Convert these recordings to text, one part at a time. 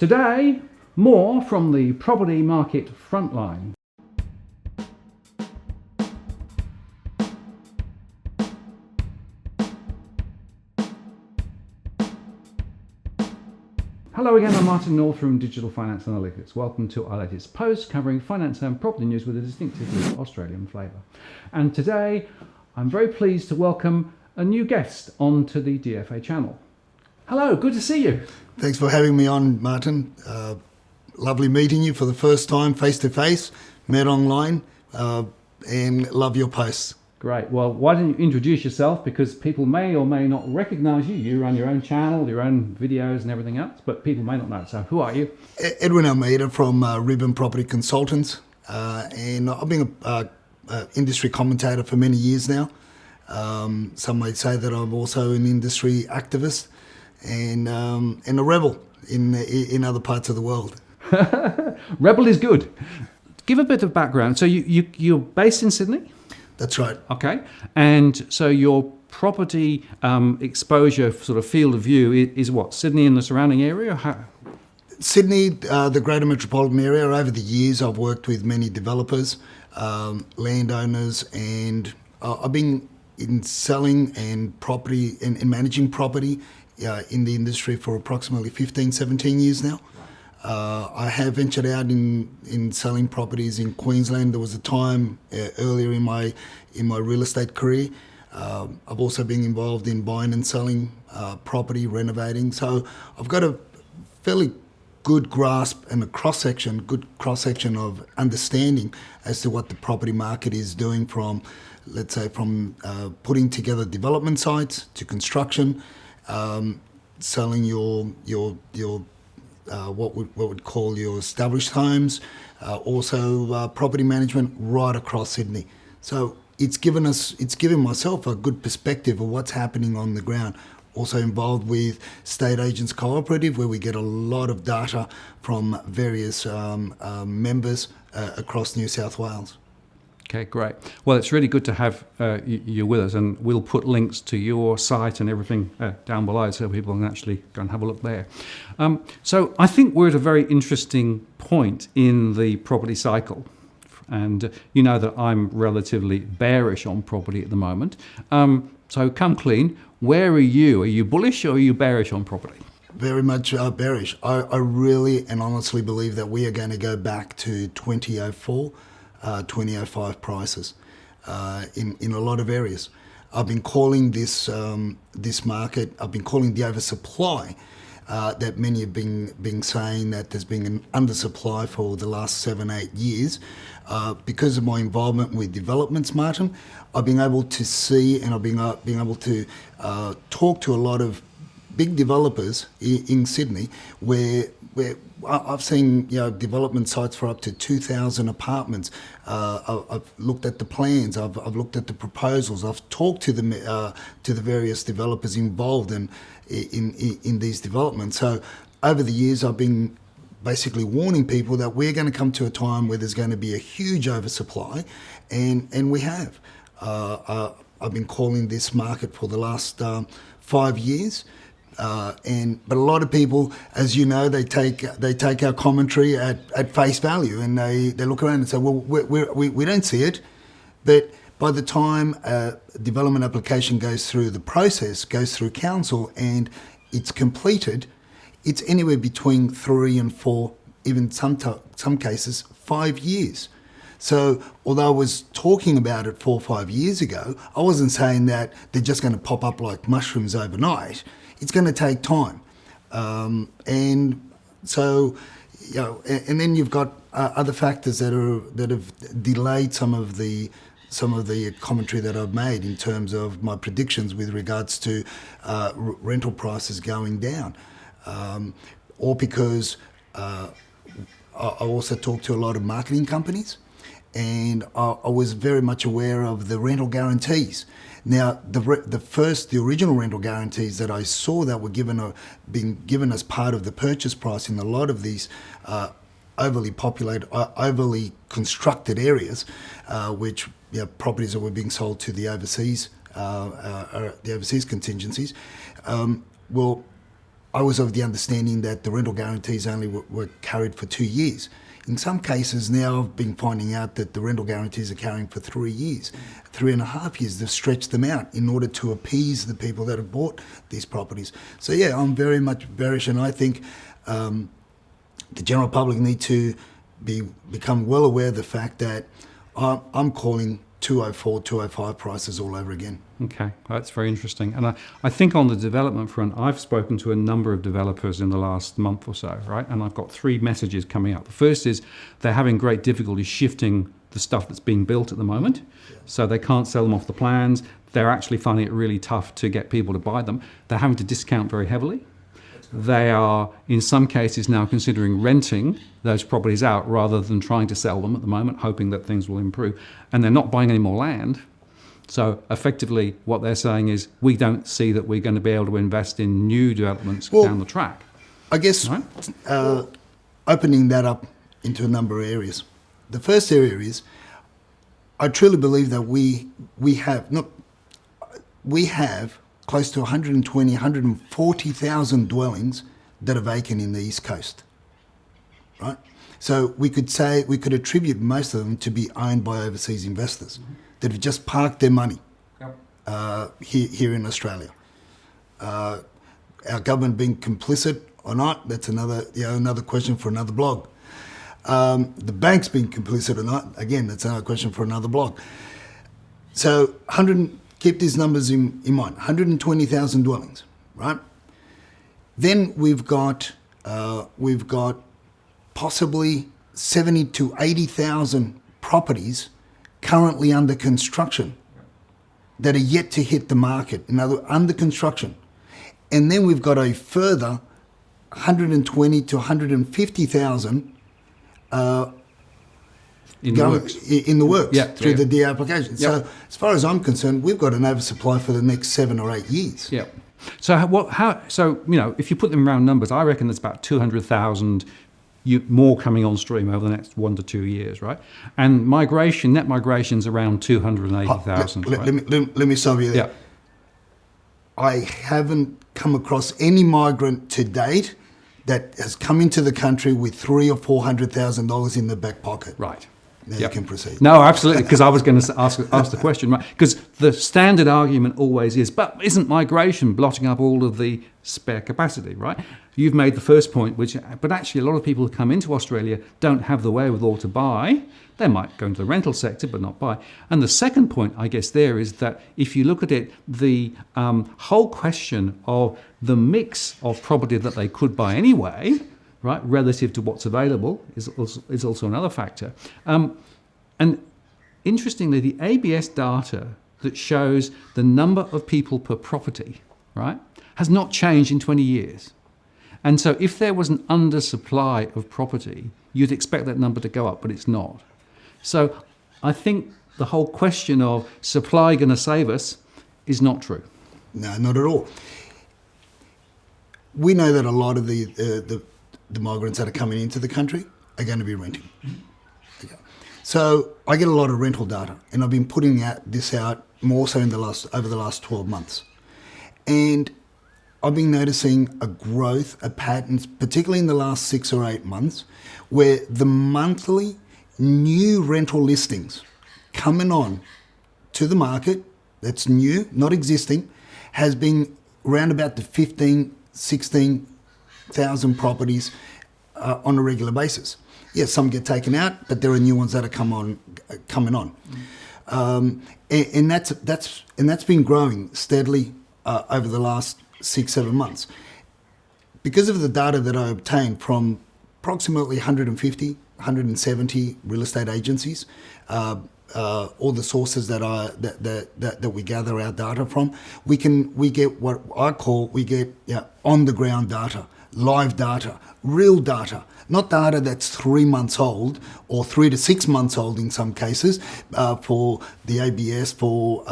Today, more from the property market frontline. Hello again, I'm Martin North from Digital Finance Analytics. Welcome to our latest post covering finance and property news with a distinctively Australian flavour. And today, I'm very pleased to welcome a new guest onto the DFA channel. Hello, good to see you. Thanks for having me on, Martin. Lovely meeting you for the first time, face-to-face, met online, and love your posts. Great. Well, why don't you introduce yourself, because people may or may not recognise you. You run your own channel, your own videos and everything else, but people may not know. So who are you? Edwin Almeida from Ribbon Property Consultants, and I've been an industry commentator for many years now. Some might say that I'm also an industry activist and a rebel in other parts of the world. Rebel is good. Give a bit of background. So you're based in Sydney? That's right. Okay. And so your property exposure sort of field of view is what? Sydney and the surrounding area? Sydney, the greater metropolitan area. Over the years, I've worked with many developers, landowners, and I've been in selling and property and managing property in the industry for approximately 15, 17 years now. I have ventured out in selling properties in Queensland. There was a time earlier in my real estate career. I've also been involved in buying and selling property, renovating. So I've got a fairly good grasp and good cross-section of understanding as to what the property market is doing from, let's say, from putting together development sites to construction, selling your what we'd call your established homes, also property management right across Sydney. So it's given myself a good perspective of what's happening on the ground. Also involved with State Agents Cooperative, where we get a lot of data from various members across New South Wales. Okay, great. Well, it's really good to have you with us, and we'll put links to your site and everything down below so people can actually go and have a look there. So I think we're at a very interesting point in the property cycle, and you know that I'm relatively bearish on property at the moment. So come clean, where are you? Are you bullish or are you bearish on property? Very much bearish. I really and honestly believe that we are going to go back to 2004, 2005 prices in a lot of areas. I've been calling this market, I've been calling the oversupply that many have been saying that there's been an undersupply for the last 7-8 years. Because of my involvement with developments, Martin, I've been able to see and I've been able to talk to a lot of big developers in Sydney where I've seen development sites for up to 2,000 apartments. I've looked at the plans. I've looked at the proposals. I've talked to the various developers involved in these developments. So over the years, I've been basically warning people that we're going to come to a time where there's going to be a huge oversupply, and we have. I've been calling this market for the last 5 years. But a lot of people, as you know, they take our commentary at face value, and they look around and say, well, we don't see it. But by the time a development application goes through the process, goes through council, and it's completed, it's anywhere between 3 and 4, even some cases 5 years. So although I was talking about it 4 or 5 years ago, I wasn't saying that they're just going to pop up like mushrooms overnight. It's going to take time, and so and then you've got other factors that have delayed some of the commentary that I've made in terms of my predictions with regards to rental prices going down, or because I also talked to a lot of marketing companies, and I was very much aware of the rental guarantees. Now, the original rental guarantees that I saw that were being given as part of the purchase price in a lot of these overly populated, overly constructed areas, which properties that were being sold to the overseas contingencies, well, I was of the understanding that the rental guarantees only were carried for 2 years. In some cases now I've been finding out that the rental guarantees are carrying for 3 years, 3.5 years. They've stretched them out in order to appease the people that have bought these properties. So yeah, I'm very much bearish, and I think the general public need to become well aware of the fact that I'm calling 204, 205 prices all over again. Okay, that's very interesting. And I think on the development front, I've spoken to a number of developers in the last month or so, right? And I've got 3 messages coming out. The first is they're having great difficulty shifting the stuff that's being built at the moment. Yeah. So they can't sell them off the plans. They're actually finding it really tough to get people to buy them. They're having to discount very heavily. They are, in some cases, now considering renting those properties out rather than trying to sell them at the moment, hoping that things will improve. And they're not buying any more land. So effectively, what they're saying is, we don't see that we're going to be able to invest in new developments down the track. I guess right? Opening that up into a number of areas. The first area is, I truly believe that we have close to 120, 140,000 dwellings that are vacant in the East Coast, right? So we could attribute most of them to be owned by overseas investors that have just parked their money here in Australia. Our government being complicit or not, that's another question for another blog. The banks being complicit or not, again, that's another question for another blog. So keep these numbers in mind, 120,000 dwellings, right? Then we've got possibly 70 to 80,000 properties currently under construction that are yet to hit the market, under construction. And then we've got a further 120 to 150,000 in the works through the DA application. So as far as I'm concerned, we've got an oversupply for the next 7 or 8 years. Yeah. So if you put them in round numbers, I reckon there's about 200,000 more coming on stream over the next 1 to 2 years, right? And net migration's around 280,000. Let me stop you there. Yeah. I haven't come across any migrant to date that has come into the country with $300,000 or $400,000 in the back pocket. Right. Now you can proceed. No, absolutely, because I was going to ask the question, right? Because the standard argument always is, but isn't migration blotting up all of the spare capacity, right? You've made the first point, but actually a lot of people who come into Australia don't have the wherewithal to buy. They might go into the rental sector, but not buy. And the second point, I guess, there is that if you look at it, the whole question of the mix of property that they could buy anyway, right, relative to what's available is also another factor. And interestingly, the ABS data that shows the number of people per property, right, has not changed in 20 years. And so if there was an undersupply of property, you'd expect that number to go up, but it's not. So I think the whole question of supply going to save us is not true. No, not at all. We know that a lot of the migrants that are coming into the country are going to be renting. Okay. So I get a lot of rental data, and I've been putting this out more so over the last 12 months. And I've been noticing a growth, a pattern, particularly in the last 6 or 8 months, where the monthly new rental listings coming on to the market, that's new, not existing, has been around about the 15, 16,000 properties on a regular basis. Yes, some get taken out, but there are new ones that are coming on. And that's been growing steadily over the last 6-7 months. Because of the data that I obtained from approximately 150, 170 real estate agencies, all the sources that we gather our data from, we get what I call on the ground data, live data, real data, not data that's 3 months old or 3 to 6 months old in some cases, for the ABS, for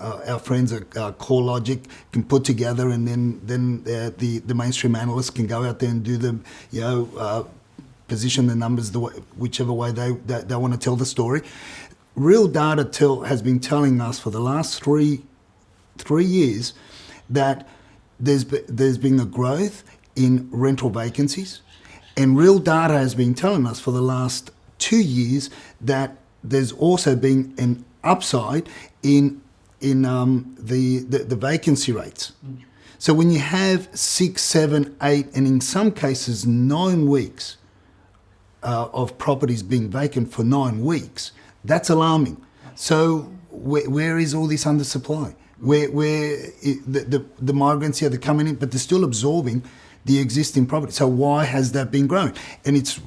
our friends at CoreLogic can put together, and then the mainstream analysts can go out there and do the position the numbers whichever way they want to tell the story. Real data has been telling us for the last three years that there's been a growth in rental vacancies, and real data has been telling us for the last 2 years that there's also been an upside in the vacancy rates. So when you have 6, 7, 8, and in some cases 9 weeks of properties being vacant for 9 weeks, that's alarming. So where is all this undersupply? The migrants here, they're coming in, but they're still absorbing the existing property. So why has that been growing? And it's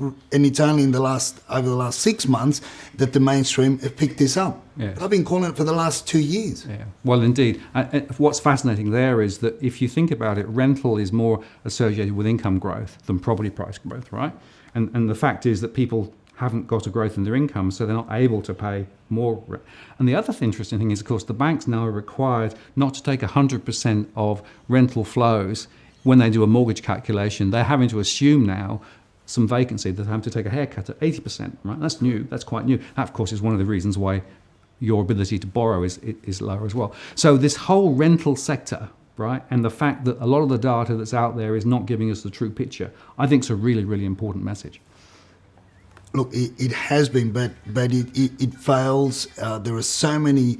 only over the last 6 months that the mainstream have picked this up. Yes. I've been calling it for the last 2 years. Yeah. Well, indeed. What's fascinating there is that if you think about it, rental is more associated with income growth than property price growth, right? And the fact is that people haven't got a growth in their income, so they're not able to pay more rent. And the other interesting thing is, of course, the banks now are required not to take 100% of rental flows when they do a mortgage calculation. They're having to assume now some vacancy. They're having to take a haircut at 80%, right? That's new. That's quite new. That, of course, is one of the reasons why your ability to borrow is lower as well. So this whole rental sector, right, and the fact that a lot of the data that's out there is not giving us the true picture, I think is a really, really important message. Look, it has been, but it fails. There are so many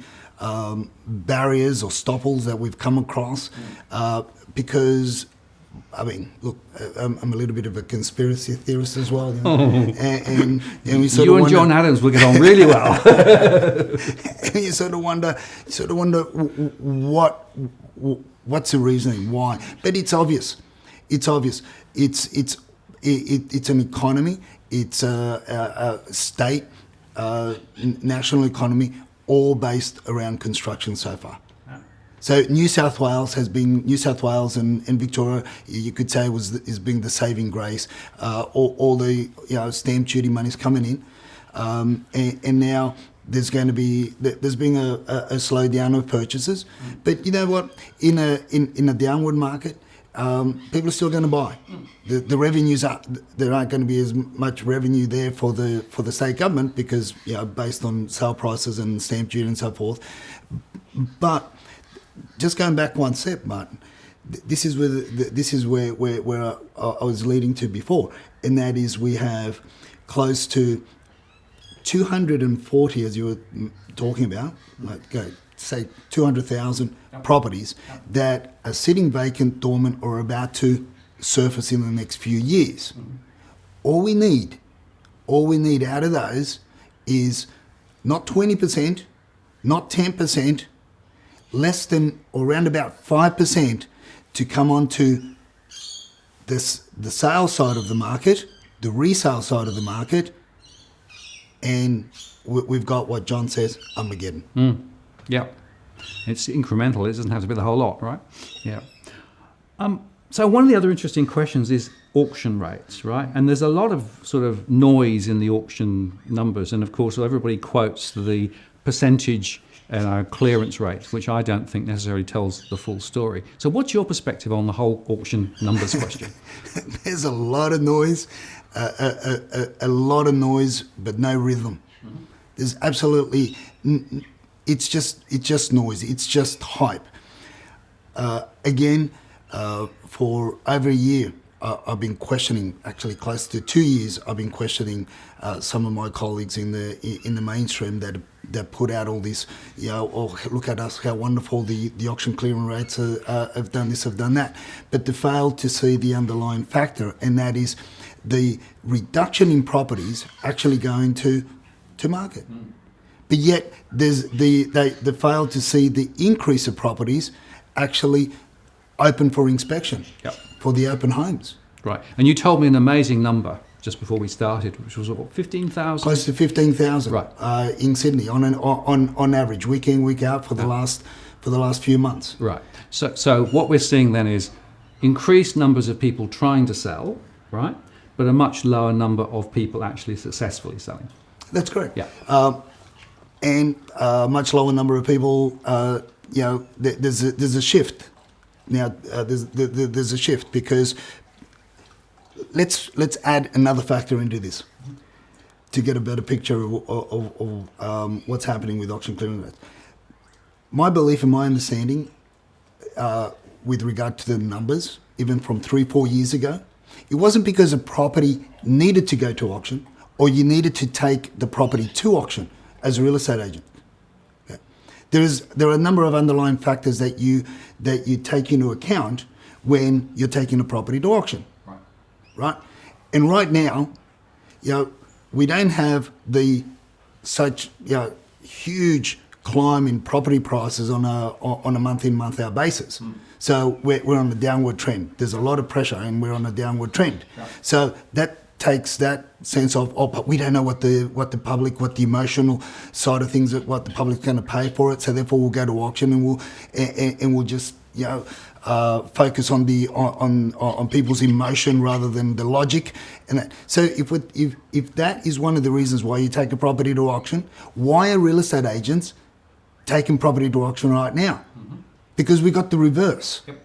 barriers or stopples that we've come across because, I mean, look, I'm a little bit of a conspiracy theorist as well, you know? And we sort you of and John Adams will get on really well. And you sort of wonder what's the reasoning, why? But it's obvious. It's obvious. It's an economy. It's a state, national economy, all based around construction so far. So New South Wales and Victoria, you could say, is being the saving grace. All the stamp duty money's coming in, and now there's been a slowdown of purchases. But you know what? In a downward market, people are still going to buy. The revenues there aren't going to be as much revenue there for the state government because based on sale prices and stamp duty and so forth. But just going back one step, Martin, this is where I was leading to before, and that is we have close to 240, as you were talking about, say 200,000 properties that are sitting vacant, dormant, or about to surface in the next few years. All we need out of those is not 20%, not 10%, less than or around about 5% to come onto the sales side of the market, the resale side of the market, and we've got what John says, Armageddon. Yeah. It's incremental. It doesn't have to be the whole lot, right? Yeah. So one of the other interesting questions is auction rates, right? And there's a lot of sort of noise in the auction numbers. And of course, everybody quotes the percentage clearance rate, which I don't think necessarily tells the full story. So what's your perspective on the whole auction numbers question? There's a lot of noise, a lot of noise, but no rhythm. There's absolutely, it's just noise. It's just hype. Again, for over a year, I've been questioning, actually close to 2 years, I've been questioning some of my colleagues in the mainstream that put out all this, oh, look at us, how wonderful the auction clearing rates have done this, have done that. But they failed to see the underlying factor, and that is the reduction in properties actually going to market. But yet they failed to see the increase of properties actually open for inspection for the open homes. Right. And you told me an amazing number just before we started, which was what, 15,000? Close to 15,000 right. In Sydney on average, week in, week out for the last few months. Right. So what we're seeing then is increased numbers of people trying to sell, right, but a much lower number of people actually successfully selling. That's correct. Yeah. And a much lower number of people. There's a shift. Now there's a shift because let's add another factor into this to get a better picture of what's happening with auction clearing rates. My belief and my understanding, with regard to the numbers, even from 3-4 years ago. It wasn't because a property needed to go to auction or you needed to take the property to auction as a real estate agent. Okay. There are a number of underlying factors that you take into account when you're taking a property to auction. Right? And right now, we don't have such huge climb in property prices on a month in, month out basis. So we're on a downward trend. There's a lot of pressure and we're on a downward trend. Yeah. So that takes that sense of, but we don't know what the emotional side of things, what the public's going to pay for it. So therefore we'll go to auction and we'll just focus on on people's emotion rather than the logic. And that. So if that is one of the reasons why you take a property to auction, why are real estate agents taking property to auction right now? Mm-hmm. Because we got the reverse. Yep.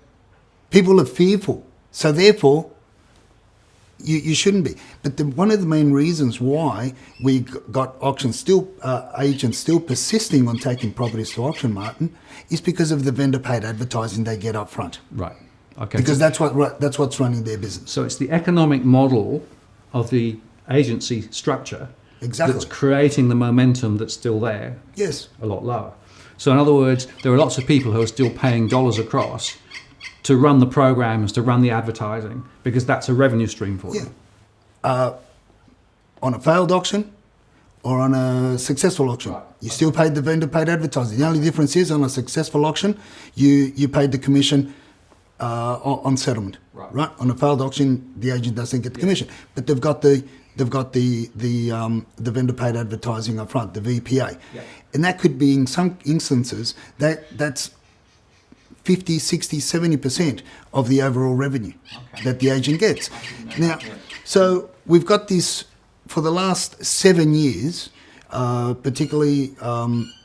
People are fearful. So therefore, you shouldn't be. But one of the main reasons why we got agents still persisting on taking properties to auction, Martin, is because of the vendor paid advertising they get up front. Right. Okay. Because that's what's running their business. So it's the economic model of the agency structure that's creating the momentum that's still there. Yes. A lot lower. So in other words, there are lots of people who are still paying dollars across to run the programs, to run the advertising, because that's a revenue stream for them. On a failed auction or on a successful auction, you still paid the vendor paid advertising. The only difference is on a successful auction, you paid the commission on settlement. Right? On a failed auction, the agent doesn't get the commission, but they've got the vendor paid advertising up front, the VPA. Yeah. And that could be, in some instances, that's 50, 60, 70% of the overall revenue that the agent gets. Now, so we've got this for the last 7 years, particularly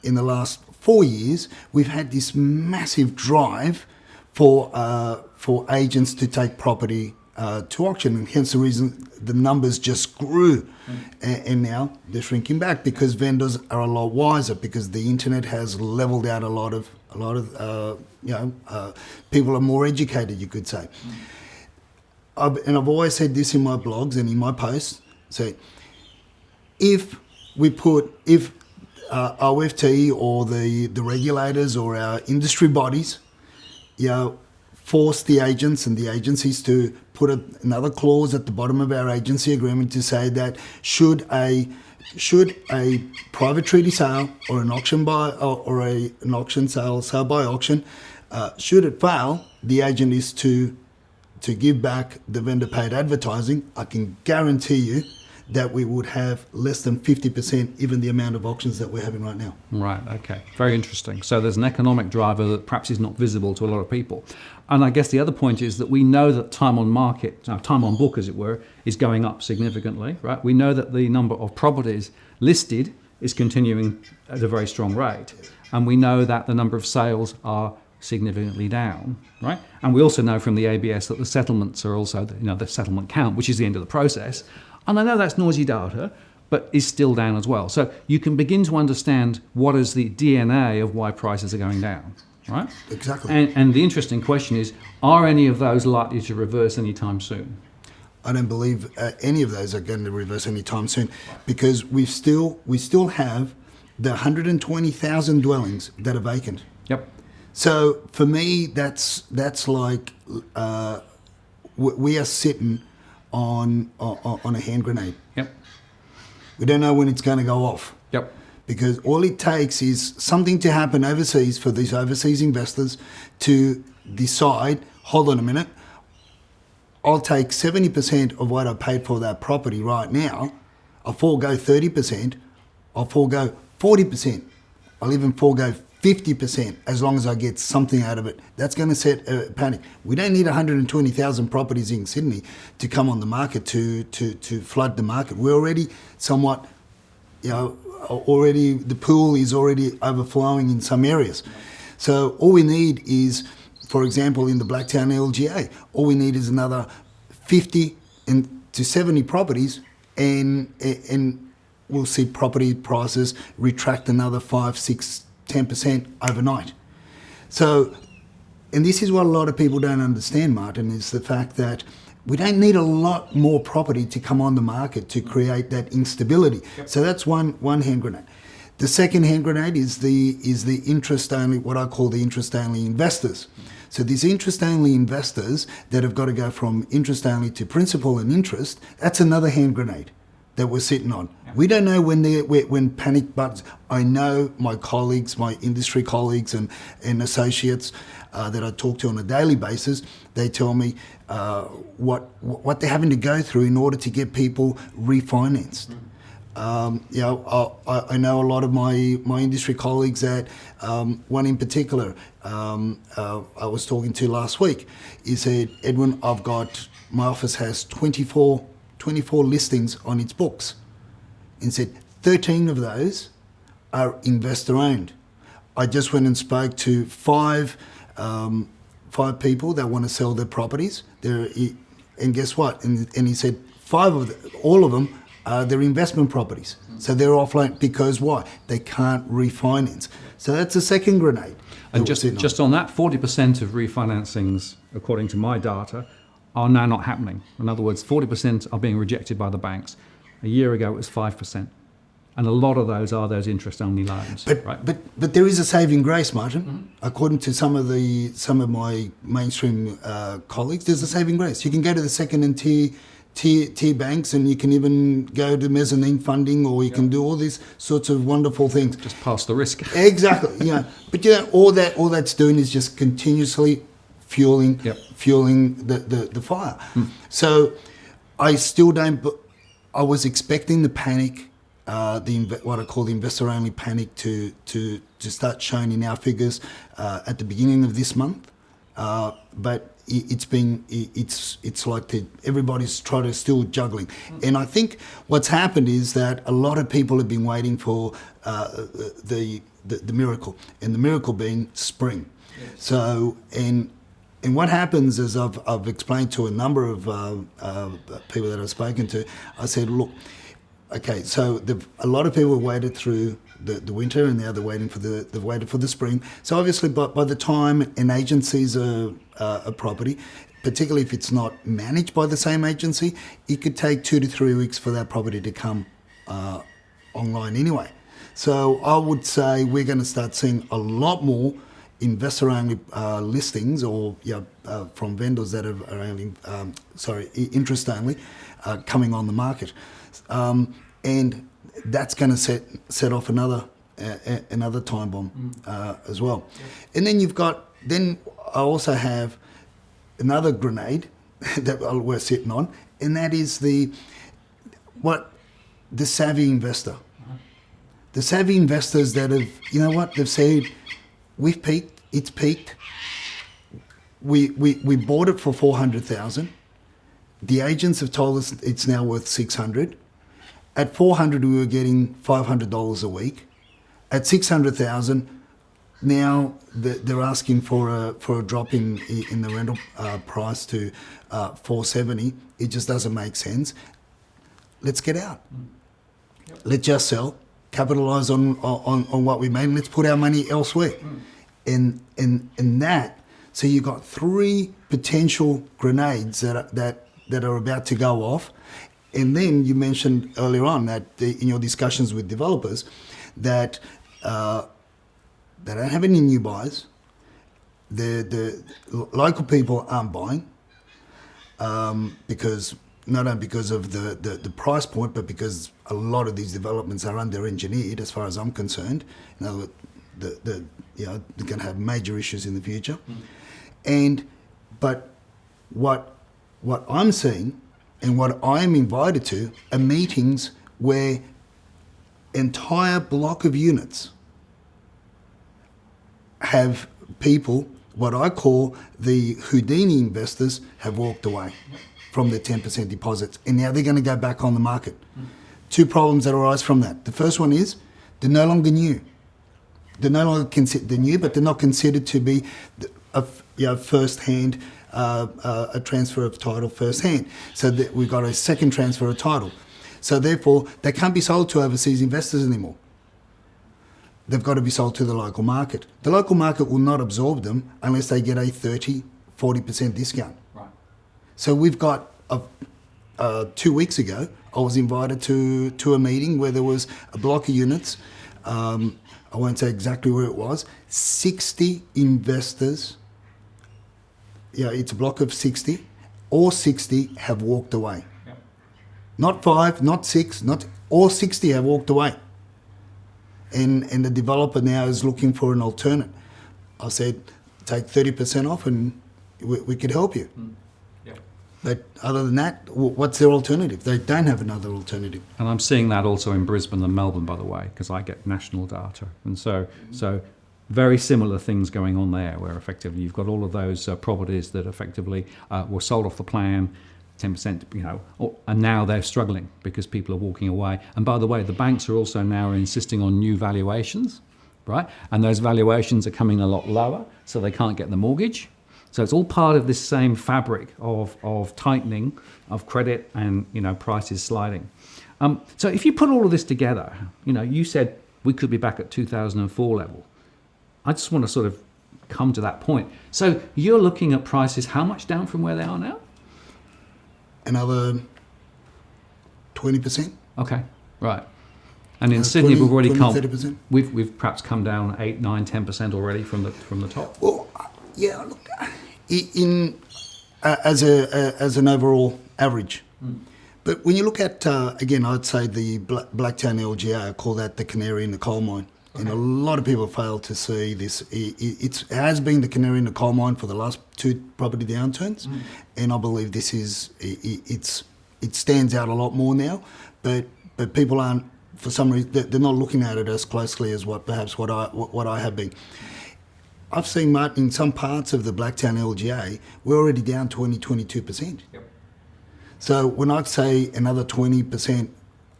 in the last 4 years, we've had this massive drive for agents to take property to auction, and hence the reason the numbers just grew, and now they're shrinking back because vendors are a lot wiser, because the internet has leveled out a lot of people are more educated, you could say. I've always said this in my blogs and in my posts. So if our FT or the regulators or our industry bodies, force the agents and the agencies to put another clause at the bottom of our agency agreement to say that should a private treaty sale or an auction an auction sale by auction, should it fail, the agent is to give back the vendor paid advertising. I can guarantee you that we would have less than 50% even the amount of auctions that we're having right now. Right, okay. Very interesting. So there's an economic driver that perhaps is not visible to a lot of people. And I guess the other point is that we know that time on book, as it were, is going up significantly, right? We know that the number of properties listed is continuing at a very strong rate. And we know that the number of sales are significantly down, right? And we also know from the ABS that the settlements are also, the settlement count, which is the end of the process. And I know that's noisy data, but is still down as well. So you can begin to understand what is the DNA of why prices are going down, right? Exactly. And the interesting question is, are any of those likely to reverse anytime soon? I don't believe any of those are going to reverse anytime soon, because we still have the 120,000 dwellings that are vacant. Yep. So for me, that's like we are sitting on a hand grenade. Yep. We don't know when it's going to go off. Yep. Because all it takes is something to happen overseas for these overseas investors to decide, hold on a minute, I'll take 70% of what I paid for that property right now. I'll forego 30%. I'll forego 40%. I'll even forego 50% as long as I get something out of it. That's going to set a panic. We don't need 120,000 properties in Sydney to come on the market to flood the market. We're already somewhat, already the pool is already overflowing in some areas. So all we need is, for example, in the Blacktown LGA, all we need is another 50 to 70 properties, and we'll see property prices retract another 5, 6, 10% overnight. So And this is what a lot of people don't understand, Martin, is the fact that we don't need a lot more property to come on the market to create that instability. Yep. So that's one hand grenade. The second hand grenade is the interest only, what I call the interest only investors. So these interest only investors that have got to go from interest only to principal and interest, that's another hand grenade that we're sitting on. Yep. We don't know when panic buttons. I know my colleagues, my industry colleagues and associates that I talk to on a daily basis, they tell me what they're having to go through in order to get people refinanced. I know a lot of my industry colleagues that one in particular I was talking to last week. He said, Edwin, my office has 24 listings on its books. And said 13 of those are investor owned. I just went and spoke to five people that want to sell their properties. And guess what? And he said all of them are their investment properties. So they're offline because why? They can't refinance. So that's a second grenade. And just on that, 40% of refinancings, according to my data, are now not happening. In other words, 40% are being rejected by the banks. A year ago, it was 5%. And a lot of those are those interest-only loans. But there is a saving grace, Martin. Mm-hmm. According to some of my mainstream colleagues, there's a saving grace. You can go to the second and tier banks, and you can even go to mezzanine funding, or you can do all these sorts of wonderful things. Just pass the risk. Exactly. Yeah. But all that's doing is just continuously fueling the fire. So I still don't. I was expecting the panic, what I call the investor-only panic, to start showing in our figures at the beginning of this month, but it's like everybody's trying to still juggling. And I think what's happened is that a lot of people have been waiting for the miracle, and the miracle being spring. Yes. So and what happens is I've explained to a number of people that I've spoken to. I said, look, okay, so a lot of people waited through the winter, and now they've waited for the spring. So obviously, by the time an agency sees a property, particularly if it's not managed by the same agency, it could take 2 to 3 weeks for that property to come online anyway. So I would say we're going to start seeing a lot more investor-only listings, or from vendors that are only interest-only, coming on the market, and that's going to set off another time bomb as well. Yep. And then I also have another grenade that we're sitting on, and that is the savvy investor. The savvy investors that have, they've said, we've peaked. It's peaked. We bought it for $400,000. The agents have told us it's now worth $600,000. At $400,000, we were getting $500 a week. At $600,000, now they're asking for a drop in the rental price to $470,000. It just doesn't make sense. Let's get out. Yep. Let's just sell. Capitalize on what we made, and let's put our money elsewhere. And that, so you've got 3 potential grenades that are about to go off. And then you mentioned earlier on that in your discussions with developers that they don't have any new buyers. The local people aren't buying because not only because of the price point, but because a lot of these developments are under-engineered, as far as I'm concerned. In other words, they're going to have major issues in the future. But what I'm seeing and what I'm invited to are meetings where entire block of units have people, what I call the Houdini investors, have walked away from their 10% deposits, and now they're going to go back on the market. 2 problems that arise from that. The first one is they're no longer new. They're no longer considered, they're new, but they're not considered to be first-hand, a transfer of title first-hand. So we've got a second transfer of title. So therefore, they can't be sold to overseas investors anymore. they've got to be sold to the local market. The local market will not absorb them unless they get a 30-40% discount. Right. So we've got 2 weeks ago, I was invited to a meeting where there was a block of units. I won't say exactly where it was. 60 investors. Yeah, it's a block of 60. All 60 have walked away. Yep. Not 5, not 6, not all 60 have walked away. And the developer now is looking for an alternate. I said, take 30% off and we could help you. Yep. But other than that, what's their alternative? They don't have another alternative. And I'm seeing that also in Brisbane and Melbourne, by the way, because I get national data. And so very similar things going on there, where effectively you've got all of those properties that effectively were sold off the plan, 10%, and now they're struggling because people are walking away. And by the way, the banks are also now insisting on new valuations, right? And those valuations are coming a lot lower, so they can't get the mortgage. So it's all part of this same fabric of tightening of credit and prices sliding. So if you put all of this together, you said we could be back at 2004 level. I just want to sort of come to that point. So you're looking at prices how much down from where they are now? Another 20%. Okay, right. And in Sydney, we've already 30%. We've perhaps come down 8, 9, 10% already from the top. Well, yeah. Look, as an overall average, but when you look at again, I'd say the Blacktown LGA, I call that the canary in the coal mine. Okay. And a lot of people fail to see this. It has been the canary in the coal mine for the last 2 property downturns, and I believe this is it stands out a lot more now. But people aren't, for some reason, they're not looking at it as closely as what I have been. I've seen, Martin, in some parts of the Blacktown LGA, we're already down 20-22%. Yep. So when I say another 20%,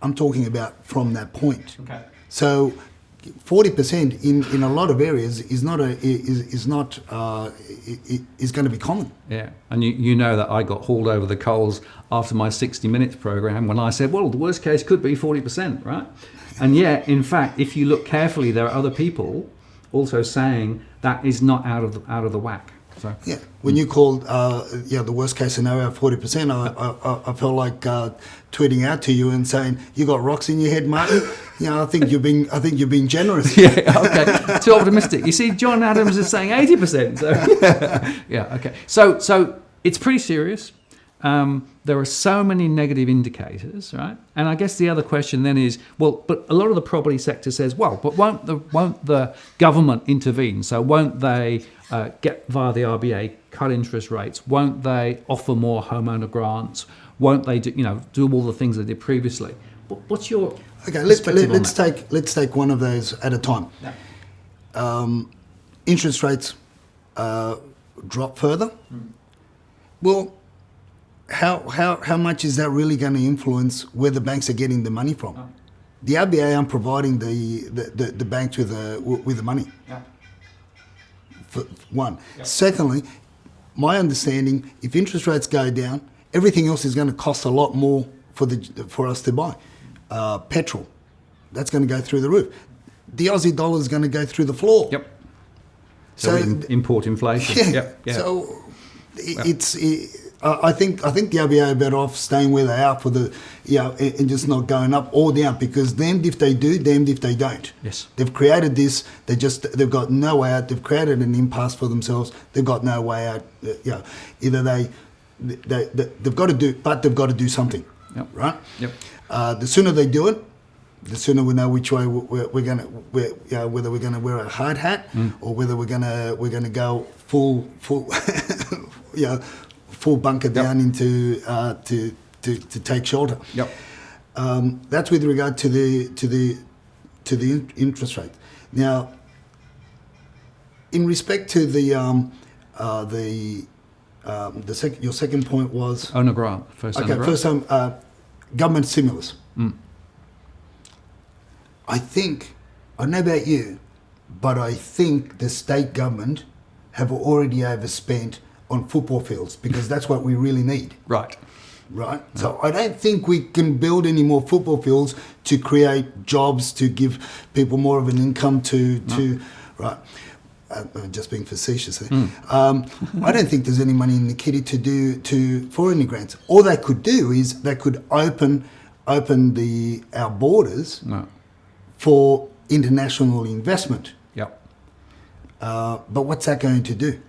I'm talking about from that point. Okay. So 40% in a lot of areas is going to be common. Yeah, and you know that I got hauled over the coals after my 60 Minutes program when I said, well, the worst case could be 40%, right? And yet, in fact, if you look carefully, there are other people also saying that is not out of the whack. So yeah, when you called the worst case scenario 40%, I felt like tweeting out to you and saying, you got rocks in your head, Martin. I think you're being generous. Yeah, okay. Too optimistic. You see, John Adams is saying 80%. So yeah, okay. So it's pretty serious. There are so many negative indicators, right? And I guess the other question then is, well, but a lot of the property sector says, well, but won't the government intervene? So won't they get via the RBA cut interest rates? Won't they offer more homeowner grants? Won't they do all the things they did previously? What's your perspective on that? Let's take one of those at a time. Yeah. Interest rates drop further. Well, how much is that really going to influence where the banks are getting the money from? Oh. The RBA aren't providing the banks with the money. Yeah. For one. Yeah. Secondly, my understanding, if interest rates go down, everything else is going to cost a lot more for us to buy. Petrol, that's going to go through the roof. The Aussie dollar is going to go through the floor. Yep. So import inflation. Yeah. Yep. So I think the RBA are better off staying where they are and just not going up or down, because damned if they do, damned if they don't. Yes. They've created this. They've got no way out. They've created an impasse for themselves. They've got no way out. Either they've got to do, but they've got to do something. Yep. Right. Yep. The sooner they do it, the sooner we know which way we're going to, whether we're going to wear a hard hat or whether we're going to go full full bunker down into to take shelter. Yep. That's with regard to the interest rate. Now, in respect to your second point was owner grant. First time government stimulus. I don't know about you, but I think the state government have already overspent on football fields, because that's what we really need. Right. right? So I don't think we can build any more football fields to create jobs, to give people more of an income right? Just being facetious there. I don't think there's any money in the kitty for any grants. All they could do is they could open our borders for international investment. Yep. But what's that going to do?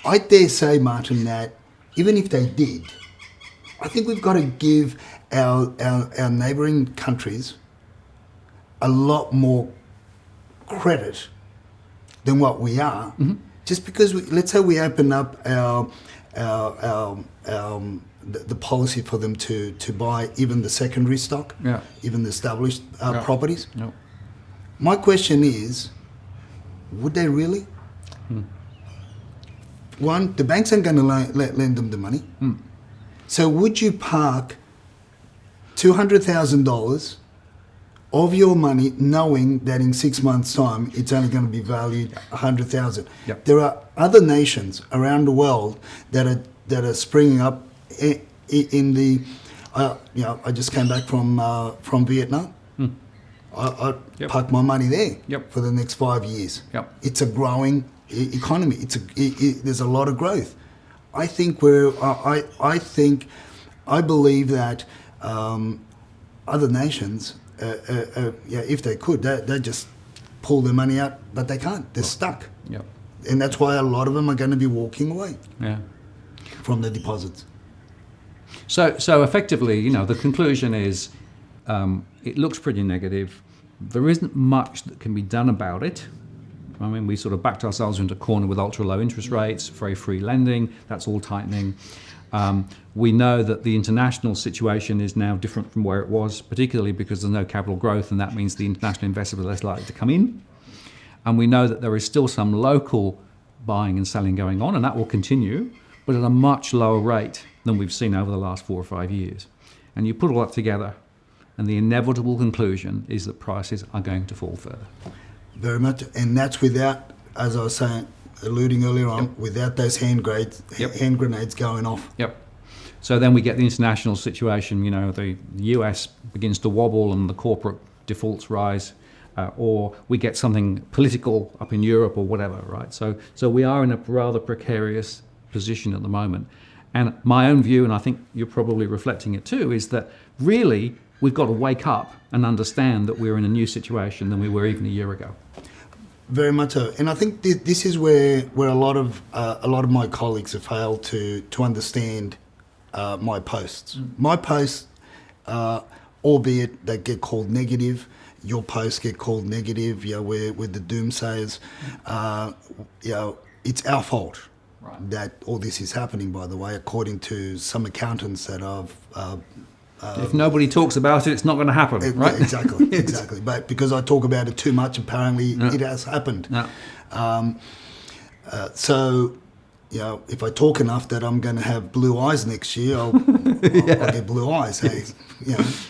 I dare say, Martin, that even if they did, I think we've got to give our neighbouring countries a lot more credit than what we are. Just because let's say we open up the policy for them to buy even the secondary stock, even the established properties. My question is, would they really? One, the banks aren't going to lend them the money. So would you park $200,000 of your money knowing that in 6 months' time it's only going to be valued $100,000? There are other nations around the world that are springing up in the. I just came back from Vietnam. I parked my money there for the next 5 years. It's a growing economy. There's a lot of growth. I believe that other nations, if they could, they just pull their money out, but they can't. They're stuck. And that's why a lot of them are going to be walking away from the deposits. So effectively, the conclusion is it looks pretty negative. There isn't much that can be done about it. I mean, we sort of backed ourselves into a corner with ultra low interest rates, very free lending. That's all tightening. We know that the international situation is now different from where it was, particularly because there's no capital growth, and that means the international investors are less likely to come in. And we know that there is still some local buying and selling going on, and that will continue, but at a much lower rate than we've seen over the last 4 or 5 years. And you put all that together, and the inevitable conclusion is that prices are going to fall further. Very much, and that's without, as I was saying, alluding earlier on, without those hand grenades going off. So then we get the international situation, the US begins to wobble and the corporate defaults rise, or we get something political up in Europe or whatever, right? So we are in a rather precarious position at the moment. And my own view, and I think you're probably reflecting it too, is that really we've got to wake up and understand that we're in a new situation than we were even a year ago. Very much so, and I think this is where a lot of my colleagues have failed to understand my posts. My posts, albeit they get called negative, your posts get called negative. We're the doomsayers. It's our fault that all this is happening. By the way, according to some accountants that I've. If nobody talks about it, it's not going to happen, right? Exactly. But because I talk about it too much, apparently it has happened. So, if I talk enough that I'm going to have blue eyes next year, I'll get blue eyes. Hey,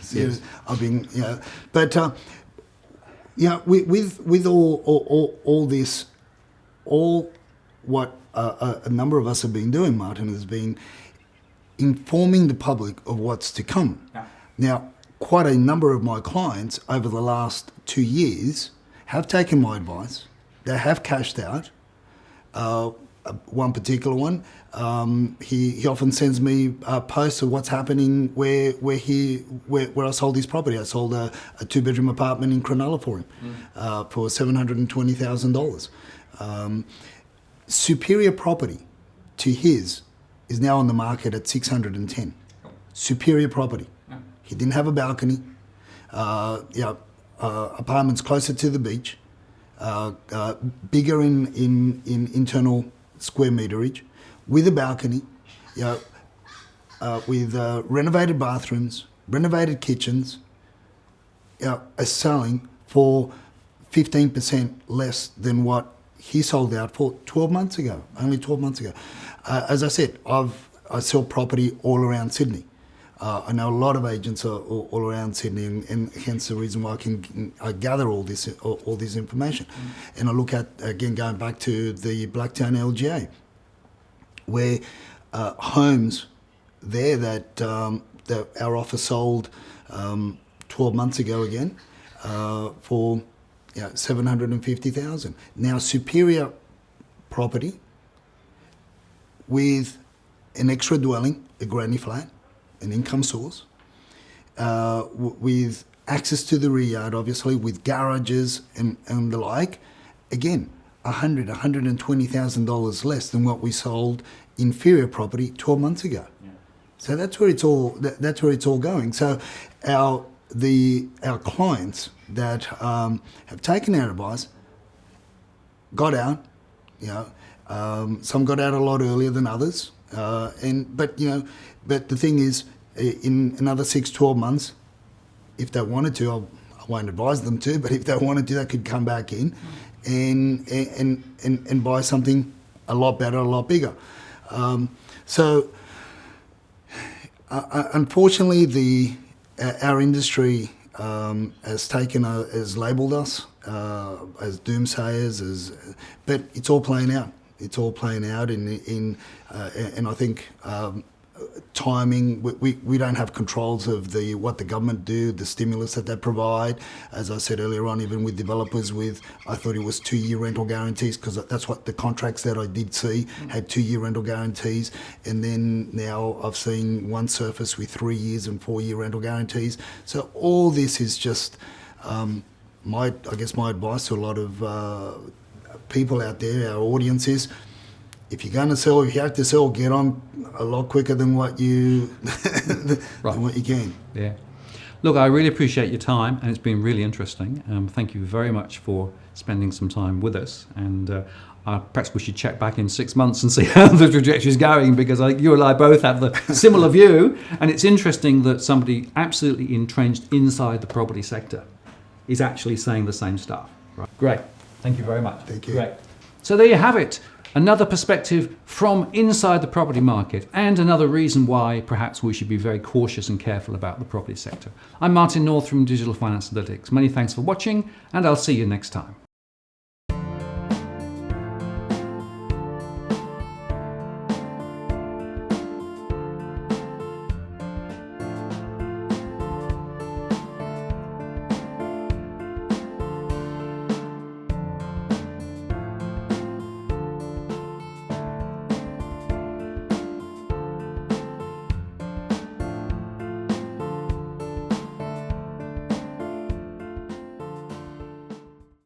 serious. I've been, but with all this, all what a number of us have been doing, Martin, has been informing the public of what's to come. Now, quite a number of my clients over the last 2 years have taken my advice. They have cashed out. One particular one, he often sends me posts of what's happening where I sold his property. I sold a 2-bedroom apartment in Cronulla for him for $720,000. Superior property to his is now on the market at 610. Superior property. He didn't have a balcony. Apartments closer to the beach, bigger in internal square meterage, with a balcony, with renovated bathrooms, renovated kitchens, are selling for 15% less than what he sold out for 12 months ago, only 12 months ago. As I said, I sell property all around Sydney. I know a lot of agents are all around Sydney, and hence the reason why I gather all this information. And I look at, again, going back to the Blacktown LGA, where homes there that our office sold 12 months ago again for 750,000. Now, superior property with an extra dwelling, a granny flat, an income source, with access to the rear yard, obviously, with garages and the like. Again, $120,000 less than what we sold inferior property 12 months ago. Yeah. So that's where it's all. That's where it's all going. So our clients that have taken our advice got out. Some got out a lot earlier than others. But the thing is, in another 6-12 months, if they wanted to, I won't advise them to, but if they wanted to, they could come back in and buy something a lot better, a lot bigger. Unfortunately, our industry has labelled us as doomsayers, but it's all playing out. It's all playing out and I think timing. We don't have controls of what the government do, the stimulus that they provide. As I said earlier on, even with developers, I thought it was 2-year rental guarantees, because that's what the contracts that I did see had 2-year rental guarantees. And then now I've seen one surface with 3 years and 4-year rental guarantees. So all this is just my advice to a lot of people out there, our audience is, if you're going to sell, if you have to sell, get on a lot quicker than what you than what you can. Yeah. Look, I really appreciate your time, and it's been really interesting. Thank you very much for spending some time with us. And perhaps we should check back in 6 months and see how the trajectory is going, because I think you and I both have the similar view. And it's interesting that somebody absolutely entrenched inside the property sector is actually saying the same stuff. Right. Great. Thank you very much. Thank you. Great. So there you have it. Another perspective from inside the property market, and another reason why perhaps we should be very cautious and careful about the property sector. I'm Martin North from Digital Finance Analytics. Many thanks for watching, and I'll see you next time.